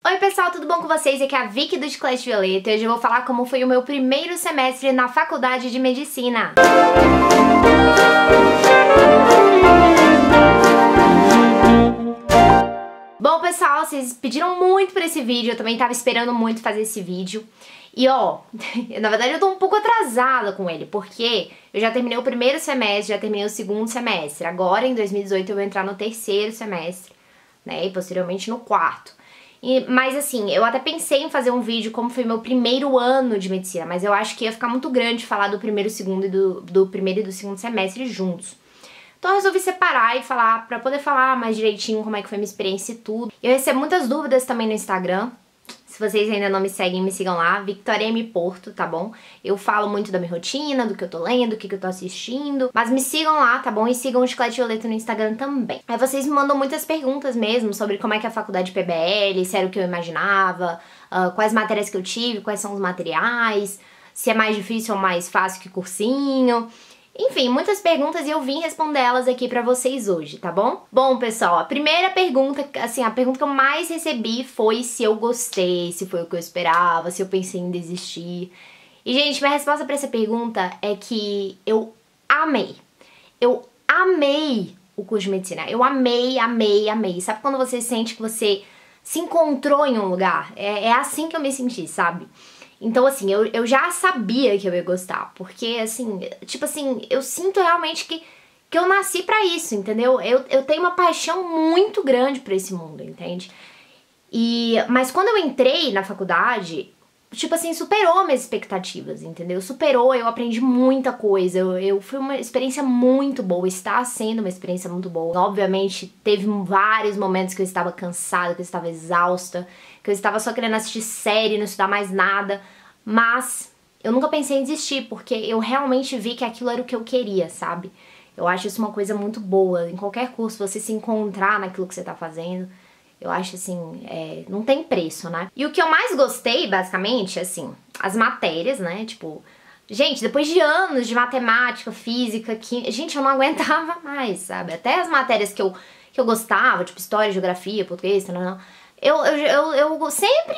Oi pessoal, tudo bom com vocês? Aqui é a Vicky do Chiclete Violeta e hoje eu vou falar como foi o meu primeiro semestre na faculdade de medicina. Bom pessoal, vocês pediram muito por esse vídeo, eu também tava esperando muito fazer esse vídeo. E ó, na verdade eu tô um pouco atrasada com ele, porque eu já terminei o primeiro semestre, já terminei o segundo semestre. Agora em 2018 eu vou entrar no terceiro semestre, né, e posteriormente no quarto. Mas assim, eu até pensei em fazer um vídeo como foi meu primeiro ano de medicina, mas eu acho que ia ficar muito grande falar do primeiro, segundo e do primeiro e do segundo semestre juntos. Então eu resolvi separar e falar, pra poder falar mais direitinho como é que foi minha experiência e tudo. Eu recebo muitas dúvidas também no Instagram. Se vocês ainda não me seguem, me sigam lá, Victoria M. Porto, tá bom? Eu falo muito da minha rotina, do que eu tô lendo, do que eu tô assistindo. Mas me sigam lá, tá bom? E sigam o Chiclete Violeta no Instagram também. Aí vocês me mandam muitas perguntas mesmo sobre como é que é a faculdade de PBL, se era o que eu imaginava, quais matérias que eu tive, quais são os materiais, se é mais difícil ou mais fácil que cursinho. Enfim, muitas perguntas e eu vim responder elas aqui pra vocês hoje, tá bom? Bom, pessoal, a primeira pergunta, assim, a pergunta que eu mais recebi foi se eu gostei, se foi o que eu esperava, se eu pensei em desistir. E, gente, minha resposta pra essa pergunta é que eu amei. Eu amei o curso de medicina. Eu amei, amei, amei. Sabe quando você sente que você se encontrou em um lugar? É assim que eu me senti, sabe? Então, assim, eu já sabia que eu ia gostar, porque, assim, tipo assim, eu sinto realmente que eu nasci pra isso, entendeu? Eu tenho uma paixão muito grande por esse mundo, entende? Mas quando eu entrei na faculdade, tipo assim, superou minhas expectativas, entendeu? Superou, eu aprendi muita coisa, foi uma experiência muito boa, está sendo uma experiência muito boa. Obviamente, teve vários momentos que eu estava cansada, que eu estava exausta, que eu estava só querendo assistir série, não estudar mais nada, mas eu nunca pensei em desistir, porque eu realmente vi que aquilo era o que eu queria, sabe? Eu acho isso uma coisa muito boa, em qualquer curso, você se encontrar naquilo que você tá fazendo. Eu acho assim, não tem preço, né? E o que eu mais gostei, basicamente, assim, as matérias, né? Tipo, gente, depois de anos de matemática, física, química, gente, eu não aguentava mais, sabe? Até as matérias que eu gostava, tipo história, geografia, português, eu sempre,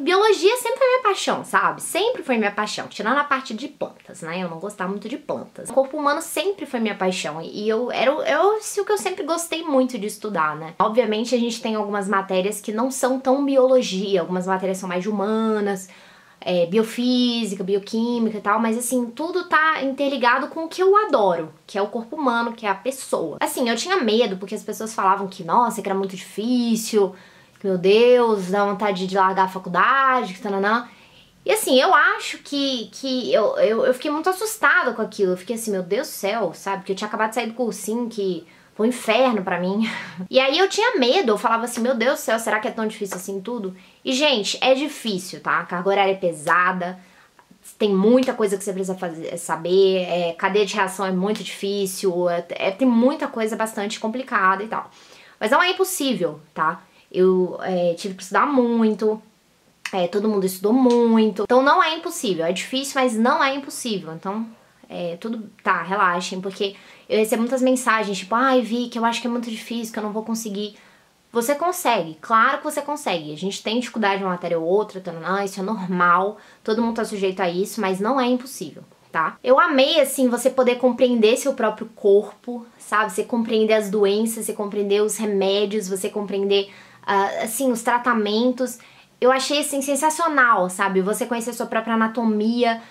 biologia sempre foi minha paixão, sabe? Sempre foi minha paixão, tirando a parte de plantas, né? Eu não gostava muito de plantas. O corpo humano sempre foi minha paixão e isso que eu sempre gostei muito de estudar, né? Obviamente a gente tem algumas matérias que não são tão biologia, algumas matérias são mais de humanas, biofísica, bioquímica e tal, mas assim, tudo tá interligado com o que eu adoro, que é o corpo humano, que é a pessoa. Assim, eu tinha medo porque as pessoas falavam que, nossa, que era muito difícil, meu Deus, dá vontade de largar a faculdade, que tananã. E assim, eu acho que eu fiquei muito assustada com aquilo. Eu fiquei assim, meu Deus do céu, sabe? Porque eu tinha acabado de sair do cursinho, que foi um inferno pra mim. E aí eu tinha medo, eu falava assim, meu Deus do céu, será que é tão difícil assim tudo? E gente, é difícil, tá? A carga horária é pesada, tem muita coisa que você precisa saber, cadeia de reação é muito difícil, tem muita coisa bastante complicada e tal. Mas não é impossível, tá? Eu tive que estudar muito, todo mundo estudou muito, então não é impossível, é difícil, mas não é impossível, então tudo, tá, relaxem, porque eu recebo muitas mensagens, tipo, ai Vi, que eu acho que é muito difícil, que eu não vou conseguir. Você consegue, claro que você consegue, a gente tem dificuldade de uma matéria ou outra, isso é normal, todo mundo tá sujeito a isso, mas não é impossível, tá? Eu amei, assim, você poder compreender seu próprio corpo, sabe? Você compreender as doenças, você compreender os remédios, você compreender assim, os tratamentos. Eu achei, assim, sensacional, sabe? Você conhecer sua própria anatomia.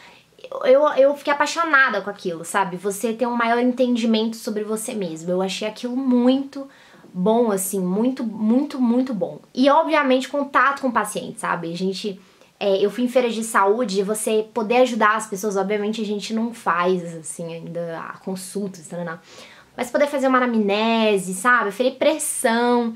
Eu fiquei apaixonada com aquilo, sabe? Você ter um maior entendimento sobre você mesmo. Eu achei aquilo muito bom, assim, muito, muito, muito bom. E, obviamente, contato com o paciente, sabe? Eu fui em feiras de saúde e você poder ajudar as pessoas, obviamente a gente não faz, assim, ainda a consulta, mas poder fazer uma anamnese, sabe? Ferir pressão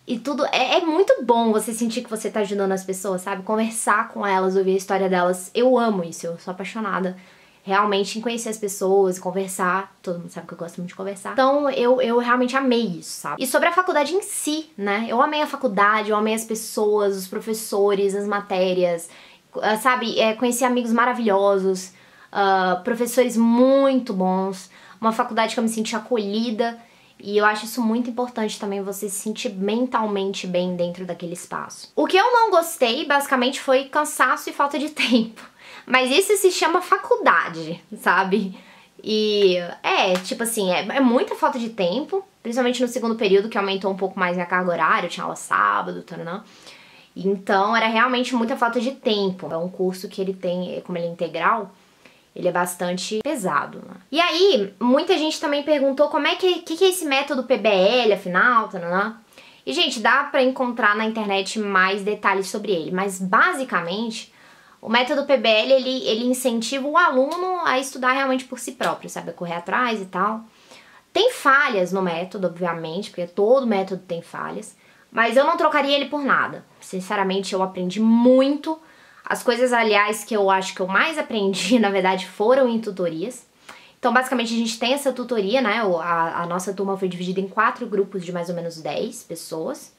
e tudo, é muito bom você sentir que você tá ajudando as pessoas, sabe? Conversar com elas, ouvir a história delas. Eu amo isso, eu sou apaixonada realmente em conhecer as pessoas, conversar. Todo mundo sabe que eu gosto muito de conversar. Então eu realmente amei isso, sabe? E sobre a faculdade em si, né? Eu amei a faculdade, eu amei as pessoas, os professores, as matérias, sabe? Conheci amigos maravilhosos, professores muito bons, uma faculdade que eu me senti acolhida. E eu acho isso muito importante também, você se sentir mentalmente bem dentro daquele espaço. O que eu não gostei, basicamente, foi cansaço e falta de tempo. Mas isso se chama faculdade, sabe? E tipo assim, é muita falta de tempo, principalmente no segundo período, que aumentou um pouco mais minha carga horária, eu tinha aula sábado, taranã. Então era realmente muita falta de tempo. É um curso que ele tem, como ele é integral, ele é bastante pesado, né? E aí, muita gente também perguntou como é que é esse método PBL, afinal, taranã. E, gente, dá pra encontrar na internet mais detalhes sobre ele, mas basicamente o método PBL, ele incentiva o aluno a estudar realmente por si próprio, sabe? A correr atrás e tal. Tem falhas no método, obviamente, porque todo método tem falhas, mas eu não trocaria ele por nada. Sinceramente, eu aprendi muito. As coisas, aliás, que eu acho que eu mais aprendi, na verdade, foram em tutorias. Então, basicamente, a gente tem essa tutoria, né? A nossa turma foi dividida em 4 grupos de mais ou menos 10 pessoas.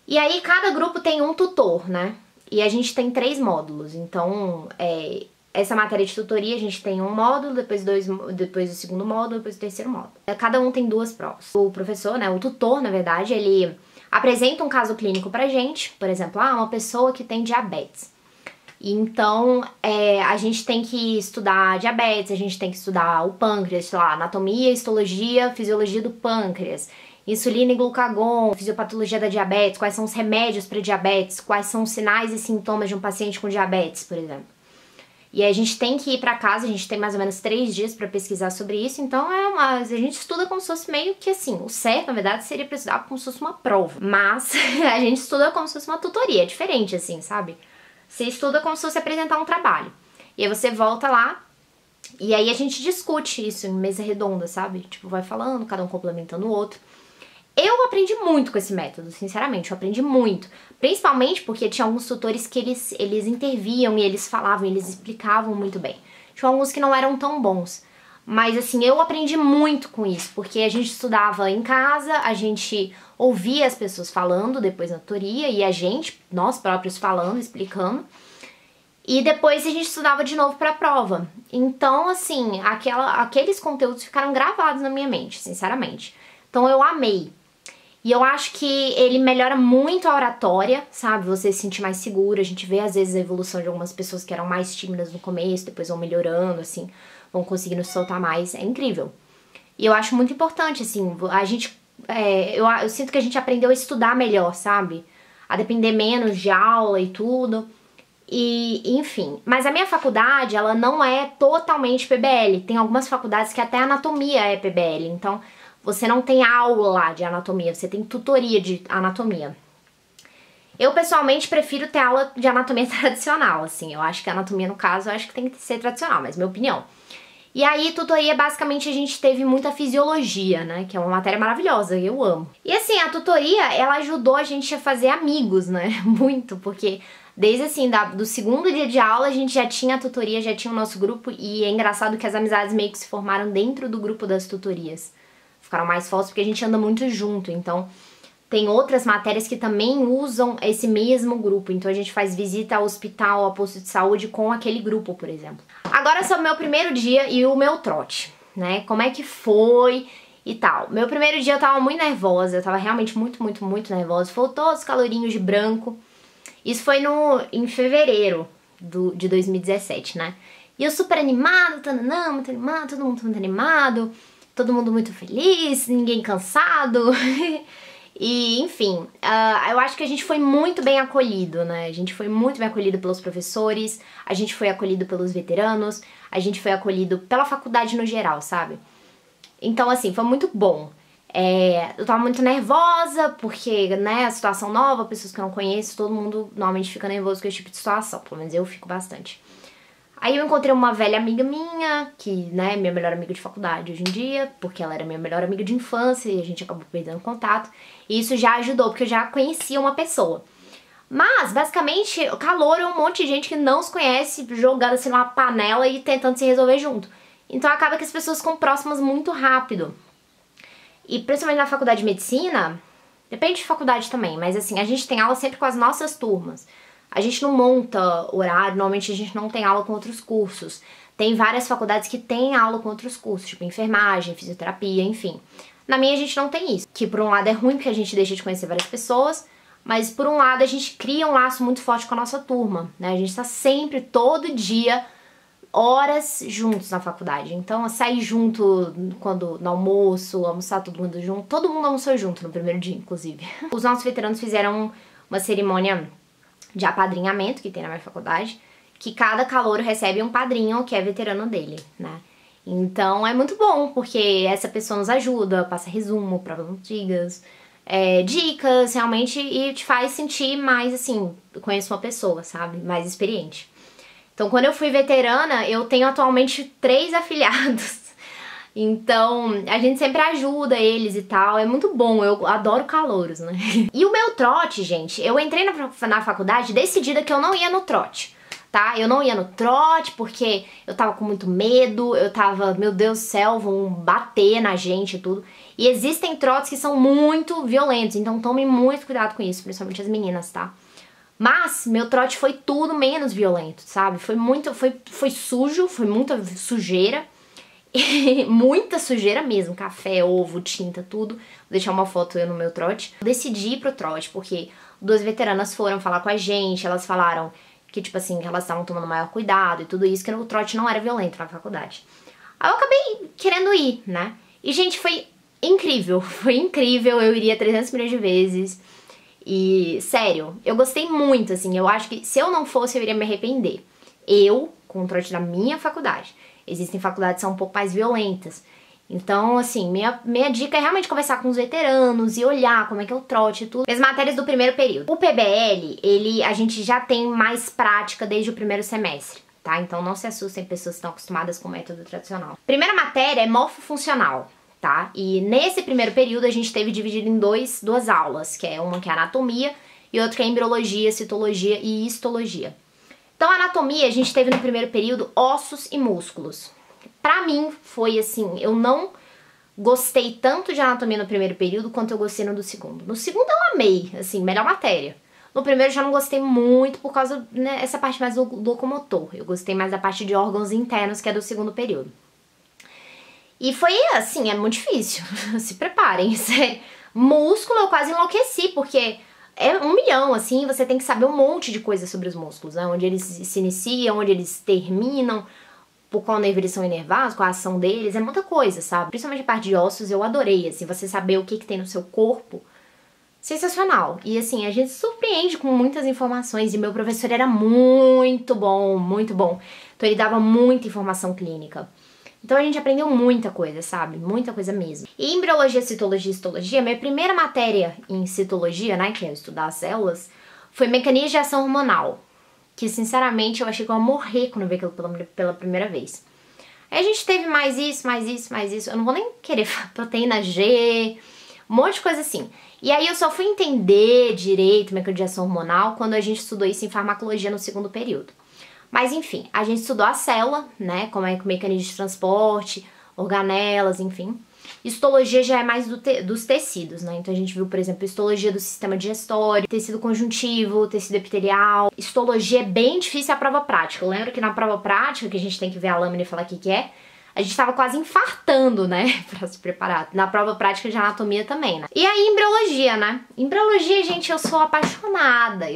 E aí, cada grupo tem um tutor, né? E a gente tem 3 módulos. Então, essa matéria de tutoria, a gente tem um módulo, depois o segundo módulo, depois o terceiro módulo. Cada um tem 2 provas. O professor, né? O tutor, na verdade, ele apresenta um caso clínico pra gente. Por exemplo, uma pessoa que tem diabetes. Então, a gente tem que estudar diabetes, a gente tem que estudar o pâncreas, sei lá, anatomia, histologia, fisiologia do pâncreas, insulina e glucagon, fisiopatologia da diabetes, quais são os remédios para diabetes, quais são os sinais e sintomas de um paciente com diabetes, por exemplo. E aí a gente tem que ir pra casa, a gente tem mais ou menos 3 dias pra pesquisar sobre isso, então a gente estuda como se fosse meio que assim, o certo, na verdade, seria pra estudar como se fosse uma prova, mas a gente estuda como se fosse uma tutoria, é diferente assim, sabe? Você estuda como se fosse apresentar um trabalho. E aí você volta lá e aí a gente discute isso em mesa redonda, sabe? Tipo, vai falando, cada um complementando o outro. Eu aprendi muito com esse método, sinceramente, eu aprendi muito. Principalmente porque tinha alguns tutores que eles interviam e eles falavam, eles explicavam muito bem. Tinha alguns que não eram tão bons. Mas assim, eu aprendi muito com isso, porque a gente estudava em casa, a gente ouvia as pessoas falando depois na tutoria e nós próprios falando, explicando. E depois a gente estudava de novo pra prova. Então, assim, aqueles conteúdos ficaram gravados na minha mente, sinceramente. Então eu amei. E eu acho que ele melhora muito a oratória, sabe? Você se sentir mais segura. A gente vê, às vezes, a evolução de algumas pessoas que eram mais tímidas no começo, depois vão melhorando, assim, vão conseguindo se soltar mais. É incrível. E eu acho muito importante, assim, a gente... eu sinto que a gente aprendeu a estudar melhor, sabe? A depender menos de aula e tudo. E, enfim. Mas a minha faculdade, ela não é totalmente PBL. Tem algumas faculdades que até anatomia é PBL. Então... você não tem aula de anatomia, você tem tutoria de anatomia. Eu, pessoalmente, prefiro ter aula de anatomia tradicional, assim. Eu acho que a anatomia, no caso, eu acho que tem que ser tradicional, mas minha opinião. E aí, tutoria, basicamente, a gente teve muita fisiologia, né? Que é uma matéria maravilhosa, eu amo. E, assim, a tutoria, ela ajudou a gente a fazer amigos, né? Muito, porque desde, assim, do segundo dia de aula, a gente já tinha a tutoria, já tinha o nosso grupo. E é engraçado que as amizades meio que se formaram dentro do grupo das tutorias. Ficaram mais fortes porque a gente anda muito junto, então tem outras matérias que também usam esse mesmo grupo, então a gente faz visita ao hospital, ao posto de saúde com aquele grupo, por exemplo. Agora sobre o meu primeiro dia e o meu trote, né, como é que foi e tal. Meu primeiro dia eu tava muito nervosa, eu tava realmente muito, muito, muito nervosa, faltou os calorinhos de branco, isso foi em fevereiro de 2017, né, e eu super animada, muito animada, todo mundo muito animado, todo mundo muito feliz, ninguém cansado. E, enfim, eu acho que a gente foi muito bem acolhido, né? A gente foi muito bem acolhido pelos professores, a gente foi acolhido pelos veteranos, a gente foi acolhido pela faculdade no geral, sabe? Então, assim, foi muito bom. Eu tava muito nervosa, porque, né, a situação nova, pessoas que eu não conheço, todo mundo normalmente fica nervoso com esse tipo de situação, pelo menos eu fico bastante. Aí eu encontrei uma velha amiga minha, que, né, é minha melhor amiga de faculdade hoje em dia, porque ela era minha melhor amiga de infância e a gente acabou perdendo contato. E isso já ajudou, porque eu já conhecia uma pessoa. Mas, basicamente, o calor é um monte de gente que não se conhece, jogada assim numa panela e tentando se resolver junto. Então acaba que as pessoas ficam próximas muito rápido. E principalmente na faculdade de medicina, depende de faculdade também, mas assim, a gente tem aula sempre com as nossas turmas. A gente não monta horário, normalmente a gente não tem aula com outros cursos. Tem várias faculdades que têm aula com outros cursos, tipo enfermagem, fisioterapia, enfim. Na minha a gente não tem isso, que por um lado é ruim porque a gente deixa de conhecer várias pessoas, mas por um lado a gente cria um laço muito forte com a nossa turma, né? A gente tá sempre, todo dia, horas juntos na faculdade. Então, sair junto quando no almoço, almoçar todo mundo almoçou junto no primeiro dia, inclusive. Os nossos veteranos fizeram uma cerimônia de apadrinhamento que tem na minha faculdade, que cada calouro recebe um padrinho que é veterano dele, né? Então é muito bom, porque essa pessoa nos ajuda, passa resumo, provas antigas, dicas, realmente, e te faz sentir mais, assim, conheço uma pessoa, sabe? Mais experiente. Então, quando eu fui veterana, eu tenho atualmente 3 afiliados. Então, a gente sempre ajuda eles e tal, é muito bom, eu adoro calouros, né? E o meu trote, gente, eu entrei na faculdade decidida que eu não ia no trote, tá? Eu não ia no trote porque eu tava com muito medo, eu tava, meu Deus do céu, vão bater na gente e tudo. E existem trotes que são muito violentos, então tome muito cuidado com isso, principalmente as meninas, tá? Mas meu trote foi tudo menos violento, sabe? Foi sujo, foi muita sujeira. Muita sujeira mesmo, café, ovo, tinta, tudo. Vou deixar uma foto eu no meu trote. Eu decidi ir pro trote porque 2 veteranas foram falar com a gente, elas falaram que, tipo assim, que elas estavam tomando maior cuidado e tudo isso, que o trote não era violento na faculdade. Aí eu acabei querendo ir, né? E, gente, foi incrível, eu iria 300 milhões de vezes. E, sério, eu gostei muito, assim, eu acho que se eu não fosse eu iria me arrepender. Eu, com o trote da minha faculdade. Existem faculdades que são um pouco mais violentas. Então, assim, minha dica é realmente conversar com os veteranos e olhar como é que é o trote e tudo. As matérias do primeiro período. O PBL, a gente já tem mais prática desde o primeiro semestre, tá? Então não se assustem pessoas que estão acostumadas com o método tradicional. Primeira matéria é morfofuncional, tá? E nesse primeiro período a gente teve dividido em duas aulas, que é uma que é anatomia e outra que é embriologia, citologia e histologia. Então, a anatomia, a gente teve no primeiro período ossos e músculos. Pra mim, foi assim, eu não gostei tanto de anatomia no primeiro período quanto eu gostei no do segundo. No segundo eu amei, assim, melhor matéria. No primeiro eu já não gostei muito por causa, né, essa parte mais do locomotor. Eu gostei mais da parte de órgãos internos, que é do segundo período. E foi assim, é muito difícil, se preparem, sério. Músculo eu quase enlouqueci, porque... é 1 milhão, assim, você tem que saber um monte de coisa sobre os músculos, né? Onde eles se iniciam, onde eles terminam, por qual nervo eles são inervados, qual a ação deles, é muita coisa, sabe? Principalmente a parte de ossos eu adorei, assim, você saber o que tem no seu corpo, sensacional. E assim, a gente se surpreende com muitas informações, e meu professor era muito bom, muito bom. Então ele dava muita informação clínica. Então a gente aprendeu muita coisa, sabe? Muita coisa mesmo. E embriologia, citologia e histologia, minha primeira matéria em citologia, né, que é estudar as células, foi mecanismo de ação hormonal. Que, sinceramente, eu achei que eu ia morrer quando eu vi aquilo pela primeira vez. Aí a gente teve mais isso. Eu não vou nem querer proteína G, um monte de coisa assim. E aí eu só fui entender direito mecanismo de ação hormonal quando a gente estudou isso em farmacologia no segundo período. Mas enfim, a gente estudou a célula, né, como é que o mecanismo de transporte, organelas, enfim. Histologia já é mais dos tecidos, né, então a gente viu, por exemplo, histologia do sistema digestório, tecido conjuntivo, tecido epitelial. Histologia é bem difícil a prova prática. Eu lembro que na prova prática, que a gente tem que ver a lâmina e falar o que é, a gente tava quase infartando, né, pra se preparar. Na prova prática de anatomia também, né. E aí, embriologia, né. Embriologia, gente, eu sou apaixonada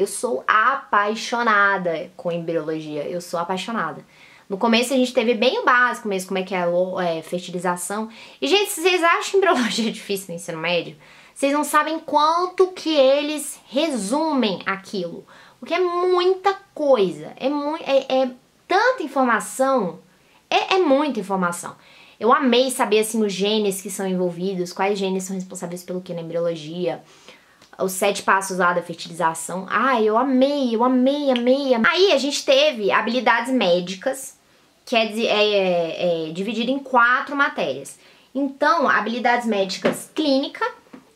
com embriologia, eu sou apaixonada. No começo a gente teve bem o básico mesmo, como é que é a fertilização. E, gente, se vocês acham embriologia difícil no ensino médio, vocês não sabem quanto que eles resumem aquilo. Porque é muita coisa, é tanta informação... É muita informação. Eu amei saber, assim, os genes que são envolvidos, quais genes são responsáveis pelo que na embriologia, os 7 passos lá da fertilização. Ai, eu amei. Aí a gente teve habilidades médicas, que é dividido em 4 matérias. Então, habilidades médicas clínica,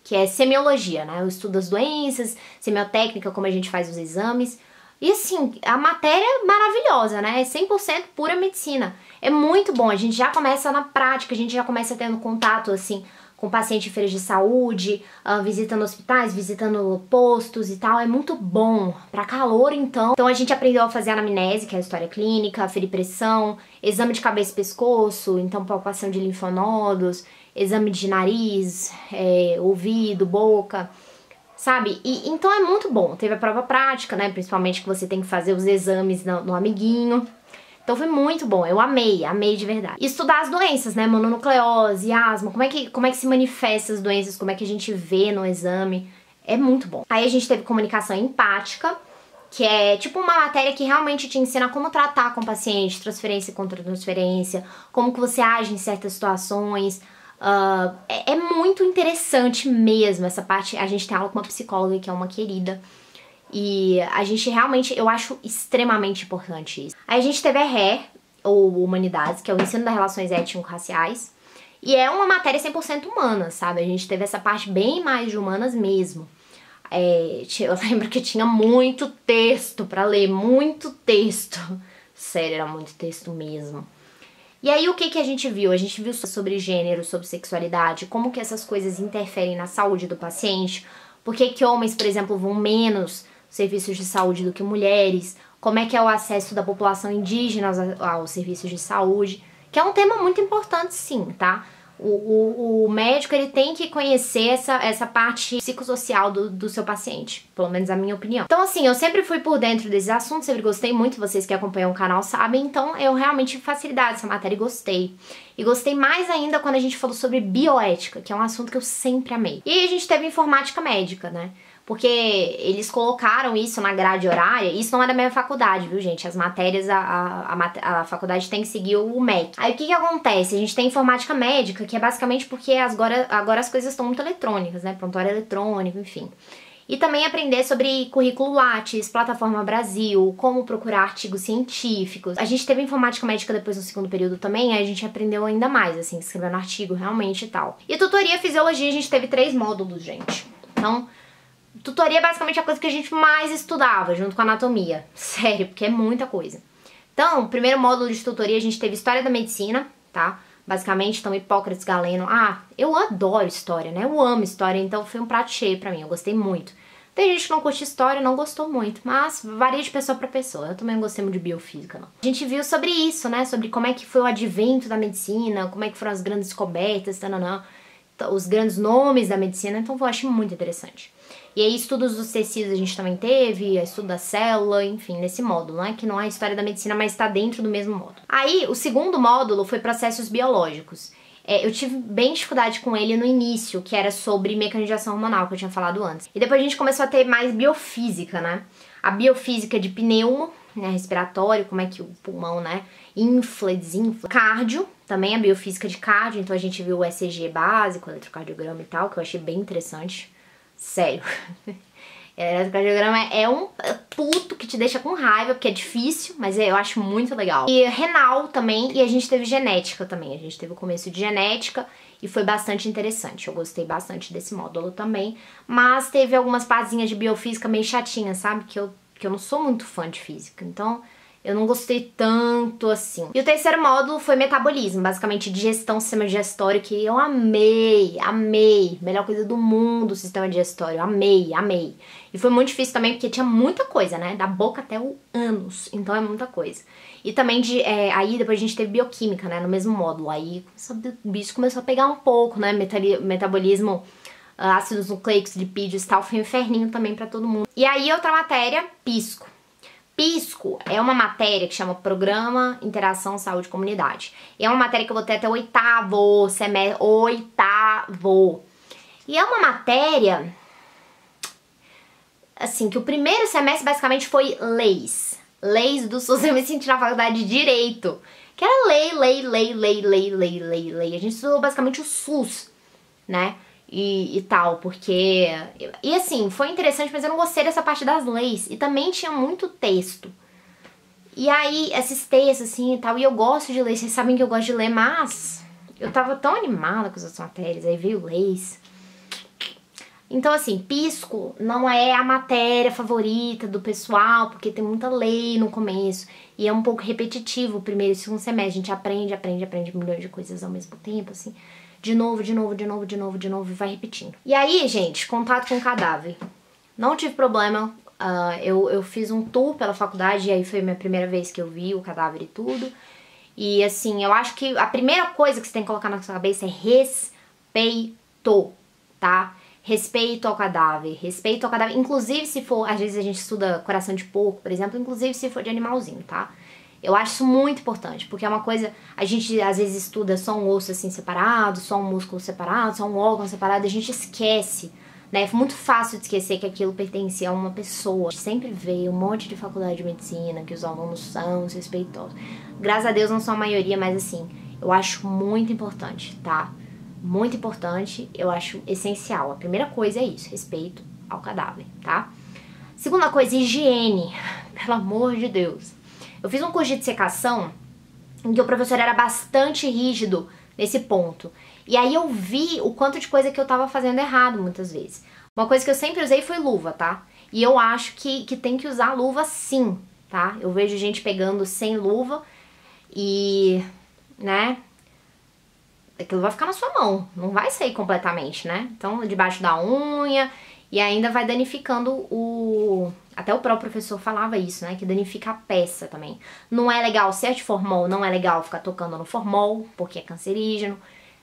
que é semiologia, né? O estudo das doenças, semiotécnica, como a gente faz os exames. E assim, a matéria é maravilhosa, né? É 100% pura medicina. É muito bom, a gente já começa na prática, a gente já começa tendo contato, assim, com pacientes em feiras de saúde, visitando hospitais, visitando postos e tal. É muito bom. Pra calor, então. Então a gente aprendeu a fazer anamnese, que é a história clínica, aferir pressão, exame de cabeça e pescoço, então palpação de linfonodos. exame de nariz, ouvido, boca, sabe? E então é muito bom. Teve a prova prática, né? Principalmente que você tem que fazer os exames no amiguinho. Então foi muito bom, eu amei de verdade. E estudar as doenças, né? Mononucleose, asma, como é que se manifesta as doenças, como é que a gente vê no exame. É muito bom. Aí a gente teve comunicação empática, que é tipo uma matéria que realmente te ensina como tratar com o paciente, transferência e contra-transferência, como que você age em certas situações. É muito interessante mesmo essa parte. A gente tem aula com uma psicóloga que é uma querida. E a gente realmente, eu acho extremamente importante isso. Aí a gente teve a RE, ou Humanidades, que é o ensino das relações étnico-raciais. E é uma matéria 100% humana, sabe? A gente teve essa parte bem mais de humanas mesmo. Eu lembro que tinha muito texto pra ler, muito texto. Sério, era muito texto mesmo. E aí o que a gente viu? A gente viu sobre gênero, sobre sexualidade, como que essas coisas interferem na saúde do paciente, por que homens, por exemplo, vão menos serviços de saúde do que mulheres, como é que é o acesso da população indígena aos serviços de saúde, que é um tema muito importante sim, tá? O médico, ele tem que conhecer essa parte psicossocial do seu paciente, pelo menos a minha opinião. Então assim, eu sempre fui por dentro desses assuntos, sempre gostei muito, vocês que acompanham o canal sabem, então eu realmente tive facilidade nessa matéria e gostei. E gostei mais ainda quando a gente falou sobre bioética, que é um assunto que eu sempre amei. E aí a gente teve informática médica, né? Porque eles colocaram isso na grade horária, isso não é da minha faculdade, viu, gente? As matérias, a faculdade tem que seguir o MEC. Aí o que acontece? A gente tem informática médica, que é basicamente porque agora as coisas estão muito eletrônicas, né? Prontuário eletrônico, enfim. E também aprender sobre currículo Lattes, plataforma Brasil, como procurar artigos científicos. A gente teve informática médica depois no segundo período também, aí a gente aprendeu ainda mais, assim, escrevendo artigo realmente e tal. E tutoria fisiologia a gente teve 3 módulos, gente. Então, tutoria é basicamente a coisa que a gente mais estudava, junto com a anatomia. Sério, porque é muita coisa. Então, primeiro módulo de tutoria a gente teve História da Medicina, tá? Basicamente, então, Hipócrates, Galeno. Eu adoro história, né? Eu amo história, então foi um prato cheio pra mim, eu gostei muito. Tem gente que não curte história, não gostou muito, mas varia de pessoa pra pessoa. Eu também não gostei muito de biofísica, não. A gente viu sobre isso, né? Sobre como é que foi o advento da medicina, como é que foram as grandes descobertas, tananã, os grandes nomes da medicina, então eu achei muito interessante. E aí estudos dos tecidos a gente também teve, estudo da célula, enfim, nesse módulo, né? Que não é história da medicina, mas está dentro do mesmo módulo. Aí, o segundo módulo foi processos biológicos. Eu tive bem dificuldade com ele no início, que era sobre mecanização hormonal, que eu tinha falado antes. E depois a gente começou a ter mais biofísica, né? A biofísica de pneumo, né, respiratório, como é que o pulmão, né, infla e desinfla. Cardio, também a biofísica de cardio, então a gente viu o ECG básico, o eletrocardiograma e tal, que eu achei bem interessante. Sério. Eletrocardiograma é um puto que te deixa com raiva, porque é difícil, mas eu acho muito legal. E renal também, e a gente teve genética também. A gente teve o começo de genética e foi bastante interessante. Eu gostei bastante desse módulo também, mas teve algumas partezinhas de biofísica meio chatinhas, sabe? Que eu não sou muito fã de física, então eu não gostei tanto assim. E o terceiro módulo foi metabolismo, basicamente digestão, sistema digestório, que eu amei. Melhor coisa do mundo, o sistema digestório, amei. E foi muito difícil também, porque tinha muita coisa, né? Da boca até o ânus, então é muita coisa. E também, aí depois a gente teve bioquímica, né? No mesmo módulo, aí o bicho começou a pegar um pouco, né? Metabolismo, ácidos nucleicos, lipídios e tal, foi um inferninho também pra todo mundo. E aí outra matéria, pisco. Pisco é uma matéria que chama Programa Interação Saúde e Comunidade. E é uma matéria que eu vou ter até o 8º semestre, 8º. E é uma matéria, assim, que o primeiro semestre basicamente foi leis. Leis do SUS, eu me senti na faculdade de Direito. Que era lei. A gente estudou basicamente o SUS, né? E tal, porque... E assim, foi interessante, mas eu não gostei dessa parte das leis. E também tinha muito texto. E aí, esses textos, assim, e tal, e eu gosto de ler, vocês sabem que eu gosto de ler, mas... Eu tava tão animada com as outras matérias, aí veio leis. Então, assim, pisco não é a matéria favorita do pessoal, porque tem muita lei no começo. E é um pouco repetitivo o primeiro e segundo semestre. A gente aprende milhões de coisas ao mesmo tempo, assim... De novo, e vai repetindo. E aí, gente, contato com o cadáver. Não tive problema, eu fiz um tour pela faculdade, e aí foi a minha primeira vez que eu vi o cadáver e tudo. E assim, eu acho que a primeira coisa que você tem que colocar na sua cabeça é respeito, tá? Respeito ao cadáver, inclusive se for, às vezes a gente estuda coração de porco, por exemplo, inclusive se for de animalzinho, tá? Eu acho isso muito importante, porque é uma coisa, a gente às vezes estuda só um osso assim separado, só um músculo separado, só um órgão separado, a gente esquece, né? É muito fácil de esquecer que aquilo pertencia a uma pessoa. A gente sempre vê um monte de faculdade de medicina, que os alunos são respeitosos. Graças a Deus não são a maioria, mas assim, eu acho muito importante, tá? Muito importante, eu acho essencial. A primeira coisa é isso, respeito ao cadáver, tá? Segunda coisa, higiene. Pelo amor de Deus. Eu fiz um curso de dissecação em que o professor era bastante rígido nesse ponto. E aí eu vi o quanto de coisa que eu tava fazendo errado muitas vezes. Uma coisa que eu sempre usei foi luva, tá? E eu acho que tem que usar luva sim, tá? Eu vejo gente pegando sem luva e, né, aquilo vai ficar na sua mão, não vai sair completamente, né? Então, debaixo da unha e ainda vai danificando o... Até o próprio professor falava isso, né? Que danifica a peça também. Não é legal, se é de formol, não é legal ficar tocando no formol, porque é cancerígeno.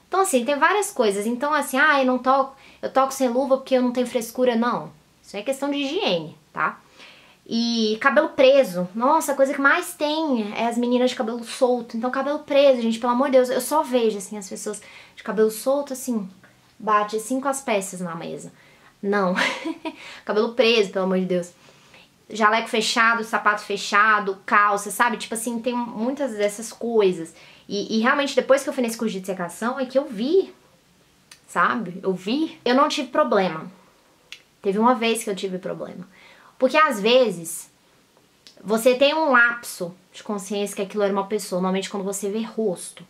Então, assim, tem várias coisas. Então, assim, eu não toco, eu toco sem luva porque eu não tenho frescura, não. Isso é questão de higiene, tá? E cabelo preso. Nossa, a coisa que mais tem é as meninas de cabelo solto. Então, cabelo preso, gente, pelo amor de Deus, eu só vejo, assim, as pessoas de cabelo solto, assim, bate assim com as peças na mesa. Não. Cabelo preso, pelo amor de Deus. Jaleco fechado, sapato fechado, calça, sabe? Tipo assim, tem muitas dessas coisas. E realmente, depois que eu fui nesse curso de dissecação, é que eu vi, sabe? Eu não tive problema. Teve uma vez que eu tive problema. Porque às vezes, você tem um lapso de consciência que aquilo era uma pessoa, normalmente quando você vê rosto,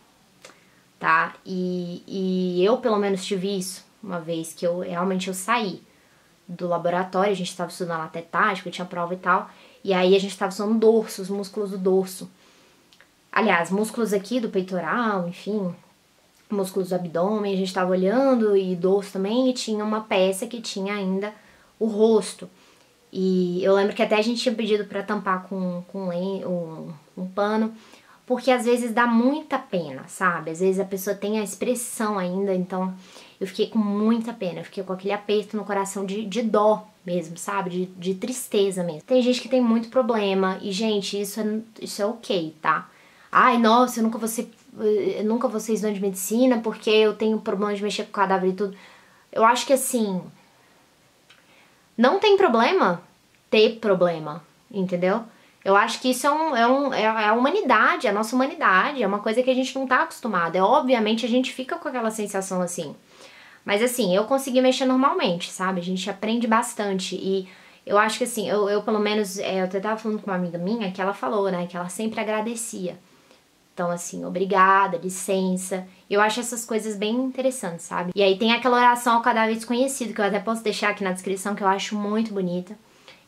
tá? E eu, pelo menos, tive isso uma vez que eu saí do laboratório, a gente estava estudando até tarde, porque tinha prova e tal, e aí a gente estava estudando dorso, os músculos do dorso. Aliás, músculos aqui do peitoral, enfim, músculos do abdômen, a gente estava olhando, e dorso também, e tinha uma peça que tinha ainda o rosto. E eu lembro que até a gente tinha pedido para tampar com um pano, porque às vezes dá muita pena, sabe? Às vezes a pessoa tem a expressão ainda, então eu fiquei com muita pena, eu fiquei com aquele aperto no coração de dó mesmo, sabe? De tristeza mesmo. Tem gente que tem muito problema e, gente, isso é ok, tá? Ai, nossa, eu nunca vou ser estudante de medicina porque eu tenho problema de mexer com cadáver e tudo. Eu acho que, assim, não tem problema ter problema, entendeu? Eu acho que isso é a humanidade, a nossa humanidade, é uma coisa que a gente não tá acostumado. Obviamente a gente fica com aquela sensação assim. Mas assim, eu consegui mexer normalmente, sabe? A gente aprende bastante e eu acho que assim, eu pelo menos, eu até tava falando com uma amiga minha que ela falou, né, que ela sempre agradecia. Então assim, obrigada, licença. Eu acho essas coisas bem interessantes, sabe? E aí tem aquela oração ao cadáver desconhecido, que eu até posso deixar aqui na descrição, que eu acho muito bonita.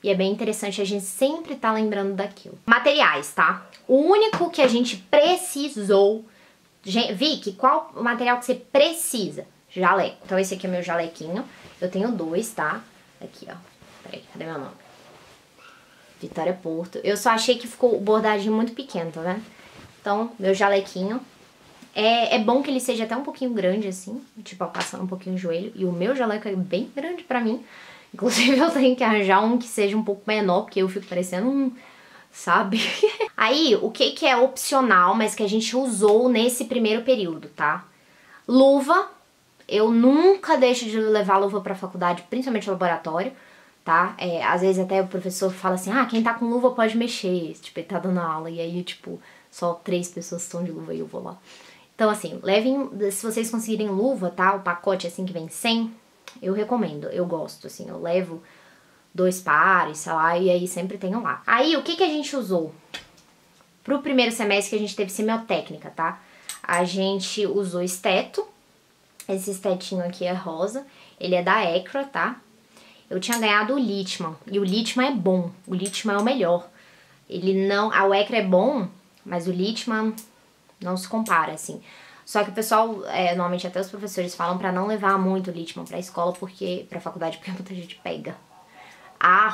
E é bem interessante a gente sempre tá lembrando daquilo. Materiais, tá? O único que a gente precisou... Vicky, qual o material que você precisa? Jaleco. Então esse aqui é meu jalequinho. Eu tenho 2, tá? Aqui, ó. Peraí, cadê meu nome? Vitória Porto. Eu só achei que ficou o bordadinho muito pequeno, tá vendo? Então, meu jalequinho. É bom que ele seja até um pouquinho grande, assim. Tipo, passando um pouquinho o joelho. E o meu jaleco é bem grande pra mim. Inclusive eu tenho que arranjar um que seja um pouco menor, porque eu fico parecendo sabe? Aí, o que é opcional, mas que a gente usou nesse primeiro período, tá? Luva. Eu nunca deixo de levar luva pra faculdade, principalmente no laboratório, tá? Às vezes até o professor fala assim, quem tá com luva pode mexer. Tipo, ele tá dando aula, e aí, tipo, só 3 pessoas estão de luva e eu vou lá. Então, assim, levem, se vocês conseguirem luva, tá? O pacote, assim, que vem 100... Eu recomendo, eu gosto, assim, eu levo 2 pares, sei lá, e aí sempre tenho lá. Aí, o que a gente usou? Pro primeiro semestre que a gente teve semiotécnica, tá? A gente usou esteto, esse estetinho aqui é rosa, ele é da Ecra, tá? Eu tinha ganhado o Littmann, e o Littmann é bom, o Littmann é o melhor. Ele não, a Ecra é bom, mas o Littmann não se compara, assim. Só que o pessoal, normalmente até os professores falam pra não levar muito Littmann pra escola, pra faculdade, porque muita gente pega.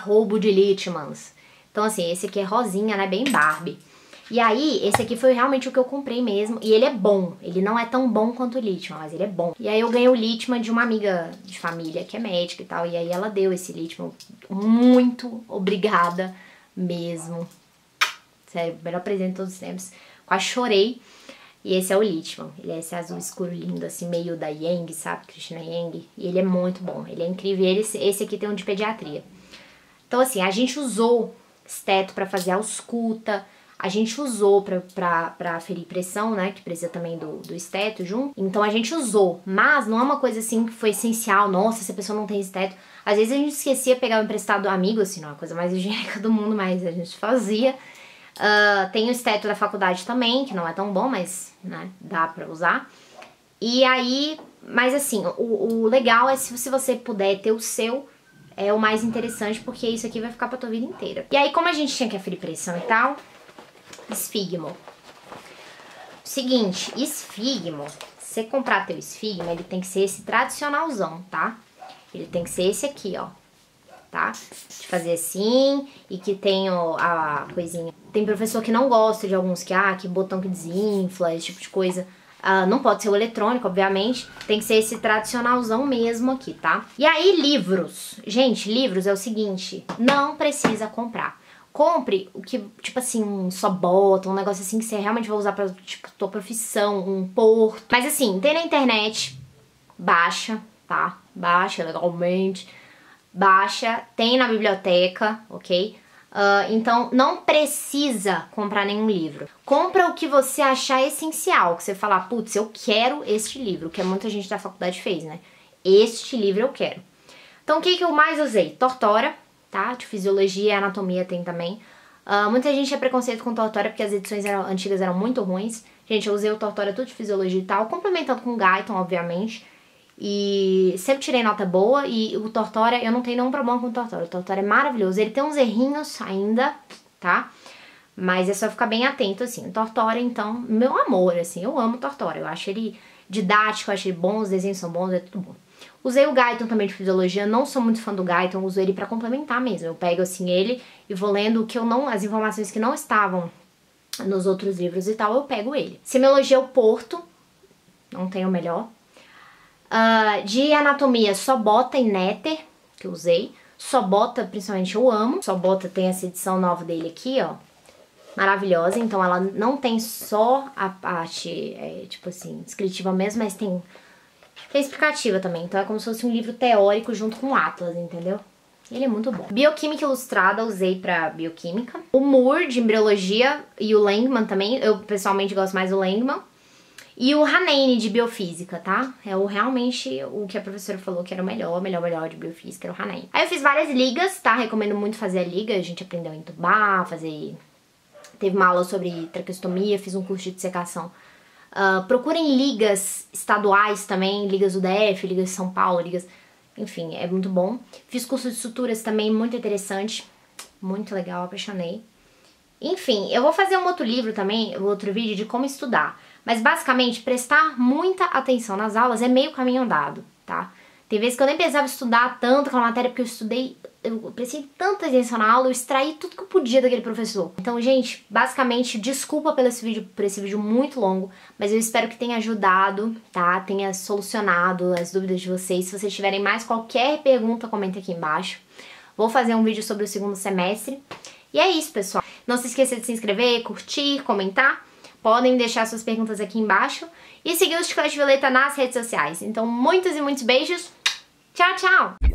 Roubo de Littmanns. Então assim, esse aqui é rosinha, né, bem Barbie. E aí, esse aqui foi realmente o que eu comprei mesmo. E ele é bom. Ele não é tão bom quanto o Litman, mas ele é bom. E aí eu ganhei o Litman de uma amiga de família que é médica e tal. E aí ela deu esse Litman. Muito obrigada mesmo. Sério, melhor presente de todos os tempos. Quase chorei. E esse é o Litman. Ele é esse azul escuro lindo, assim, meio da Yang, sabe? Cristina Yang. E ele é muito bom. Ele é incrível. E esse aqui tem um de pediatria. Então, assim, a gente usou esteto pra fazer a ausculta. A gente usou pra aferir pressão, né, que precisa também do esteto junto. Então a gente usou, mas não é uma coisa assim que foi essencial. Nossa, se a pessoa não tem esteto. Às vezes a gente esquecia pegar o emprestado do amigo, assim, não é a coisa mais higiênica do mundo, mas a gente fazia. Tem o esteto da faculdade também, que não é tão bom, mas, né, dá pra usar. E aí, mas assim, o legal é se você puder ter o seu, é o mais interessante, porque isso aqui vai ficar pra tua vida inteira. E aí, como a gente tinha que aferir pressão e tal... Esfigmo. Seguinte, esfigmo, se você comprar teu esfigmo, ele tem que ser esse tradicionalzão, tá? Ele tem que ser esse aqui, ó, tá? De fazer assim, e que tem a coisinha. Tem professor que não gosta de alguns que botão que desinfla, esse tipo de coisa. Não pode ser o eletrônico, obviamente. Tem que ser esse tradicionalzão mesmo aqui, tá? E aí, livros. Gente, livros é o seguinte, não precisa comprar. Compre o que, tipo assim, só bota, um negócio assim que você realmente vai usar pra, tipo, tua profissão, um porto. Mas assim, tem na internet, baixa, tá? Baixa legalmente, baixa, tem na biblioteca, ok? Então, não precisa comprar nenhum livro. Compra o que você achar essencial, que você falar, putz, eu quero este livro, que muita gente da faculdade fez, né? Este livro eu quero. Então, o que eu mais usei? Tortora. Tá? De fisiologia e anatomia tem também. Muita gente tinha preconceito com Tortora porque as edições antigas eram muito ruins. Gente, eu usei o Tortora tudo de fisiologia e tal, complementando com o Guyton, obviamente. E sempre tirei nota boa. E o Tortora, eu não tenho nenhum problema com o Tortora. O Tortora é maravilhoso. Ele tem uns errinhos ainda, tá? Mas é só ficar bem atento, assim. O Tortora, então, meu amor, assim, eu amo o Tortora. Eu acho ele didático, eu acho ele bom, os desenhos são bons, é tudo bom. Usei o Guyton também de fisiologia, não sou muito fã do Guyton, uso ele pra complementar mesmo. Eu pego assim ele e vou lendo o que eu não, as informações que não estavam nos outros livros e tal, eu pego ele. Semiologia o Porto, não tem o melhor. De anatomia, só bota e Netter, que eu usei. Só bota, principalmente eu amo. Só bota tem essa edição nova dele aqui, ó. Maravilhosa, então ela não tem só a parte, tipo assim, descritiva mesmo, mas tem explicativa também. Então é como se fosse um livro teórico junto com o Atlas, entendeu? Ele é muito bom. Bioquímica Ilustrada, usei pra bioquímica. O Moore, de embriologia, e o Langman também. Eu, pessoalmente, gosto mais do Langman. E o Hanane, de biofísica, tá? É realmente o que a professora falou que era o melhor de biofísica, era o Hanane. Aí eu fiz várias ligas, tá? Recomendo muito fazer a liga. A gente aprendeu a entubar, fazer... Teve uma aula sobre traqueostomia, fiz um curso de dissecação. Procurem ligas estaduais também, ligas UDF, ligas de São Paulo, ligas... Enfim, é muito bom. Fiz curso de suturas também, muito interessante. Muito legal, apaixonei. Enfim, eu vou fazer um outro livro também, um outro vídeo de como estudar. Mas basicamente, prestar muita atenção nas aulas é meio caminho andado, tá? Tem vezes que eu nem precisava estudar tanto aquela matéria, porque eu prestei tanta atenção na aula, eu extraí tudo que eu podia daquele professor. Então, gente, basicamente, desculpa por esse vídeo muito longo, mas eu espero que tenha ajudado, tá? Tenha solucionado as dúvidas de vocês. Se vocês tiverem mais qualquer pergunta, comenta aqui embaixo. Vou fazer um vídeo sobre o segundo semestre. E é isso, pessoal. Não se esqueça de se inscrever, curtir, comentar. Podem deixar suas perguntas aqui embaixo. E seguir o Chiclete Violeta nas redes sociais. Então, muitos e muitos beijos. Tchau, tchau!